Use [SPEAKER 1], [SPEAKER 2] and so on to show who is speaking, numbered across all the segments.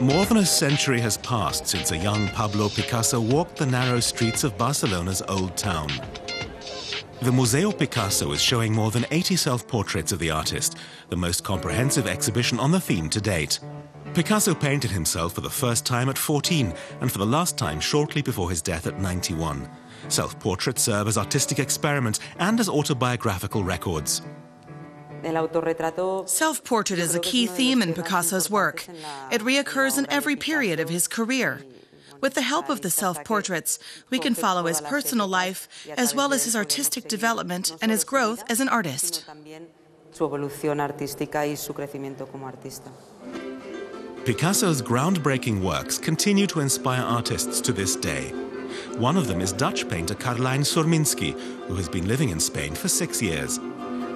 [SPEAKER 1] More than a century has passed since a young Pablo Picasso walked the narrow streets of Barcelona's old town. The Museu Picasso is showing more than 80 self-portraits of the artist, the most comprehensive exhibition on the theme to date. Picasso painted himself for the first time at 14 and for the last time shortly before his death at 91. Self-portraits serve as artistic experiments and as autobiographical records.
[SPEAKER 2] Self-portrait is a key theme in Picasso's work. It reoccurs in every period of his career. With the help of the self-portraits, we can follow his personal life as well as his artistic development and his growth as an artist.
[SPEAKER 1] Picasso's groundbreaking works continue to inspire artists to this day. One of them is Dutch painter Carlijn Sorminski, who has been living in Spain for 6 years.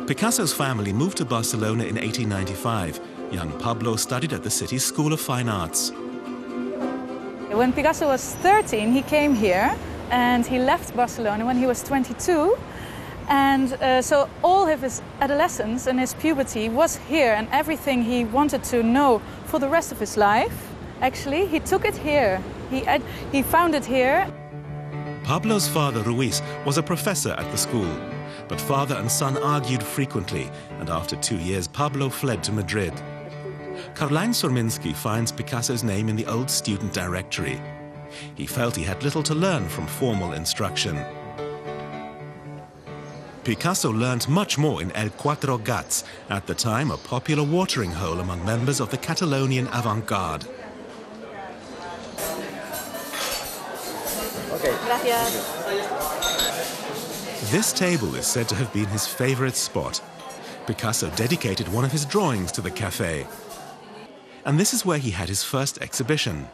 [SPEAKER 1] Picasso's family moved to Barcelona in 1895. Young Pablo studied at the city's School of Fine Arts.
[SPEAKER 3] When Picasso was 13, he came here and he left Barcelona when he was 22. And so all of his adolescence and his puberty was here, and everything he wanted to know for the rest of his life, actually, he took it here. He found it here.
[SPEAKER 1] Pablo's father, Ruiz, was a professor at the school. But father and son argued frequently, and after 2 years, Pablo fled to Madrid. Carlijn Sorminski finds Picasso's name in the old student directory. He felt he had little to learn from formal instruction. Picasso learnt much more in El Quatre Gats, at the time a popular watering hole among members of the Catalonian avant-garde.
[SPEAKER 3] Okay. Gracias.
[SPEAKER 1] This table is said to have been his favorite spot. Picasso dedicated one of his drawings to the cafe. And this is where he had his first exhibition.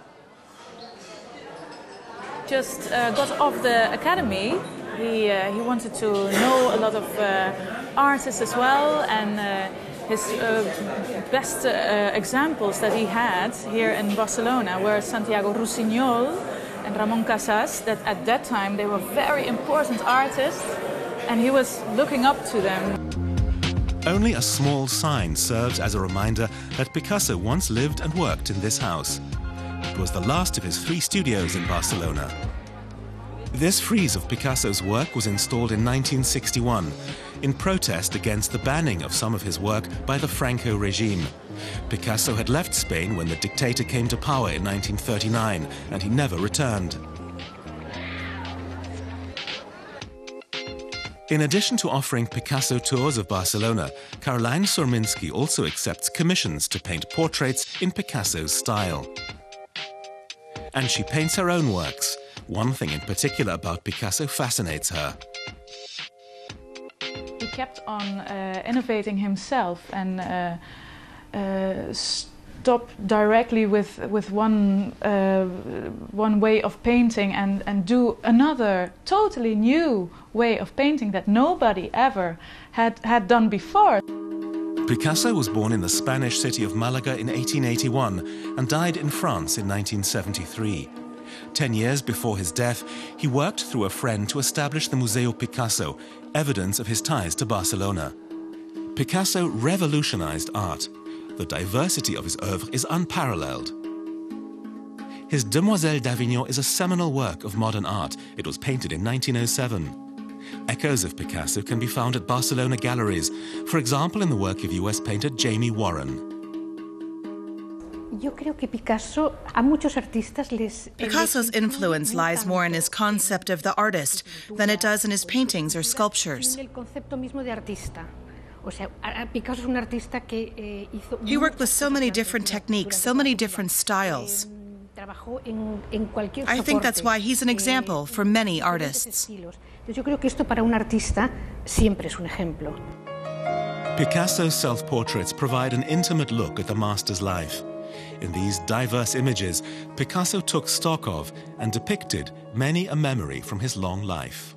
[SPEAKER 3] Just got off the academy. He wanted to know a lot of artists as well, and his best examples that he had here in Barcelona were Santiago Rusiñol and Ramon Casas, that at that time they were very important artists, and he was looking up to them.
[SPEAKER 1] Only a small sign serves as a reminder that Picasso once lived and worked in this house. It was the last of his 3 studios in Barcelona. This frieze of Picasso's work was installed in 1961 in protest against the banning of some of his work by the Franco regime. Picasso had left Spain when the dictator came to power in 1939, and he never returned. In addition to offering Picasso tours of Barcelona, Carlijn Sorminski also accepts commissions to paint portraits in Picasso's style. And she paints her own works. One thing in particular about Picasso fascinates her.
[SPEAKER 3] He kept on innovating himself and stopped directly with one way of painting and do another totally new way of painting that nobody ever had done before.
[SPEAKER 1] Picasso was born in the Spanish city of Malaga in 1881 and died in France in 1973. 10 years before his death, he worked through a friend to establish the Museu Picasso, evidence of his ties to Barcelona. Picasso revolutionized art. The diversity of his oeuvre is unparalleled. His Demoiselle d'Avignon is a seminal work of modern art. It was painted in 1907. Echoes of Picasso can be found at Barcelona galleries, for example in the work of US painter Jamie Warren.
[SPEAKER 2] Picasso's influence lies more in his concept of the artist than it does in his paintings or sculptures. He worked with so many different techniques, so many different styles. I think that's why he's an example for many artists.
[SPEAKER 1] Picasso's self-portraits provide an intimate look at the master's life. In these diverse images, Picasso took stock of and depicted many a memory from his long life.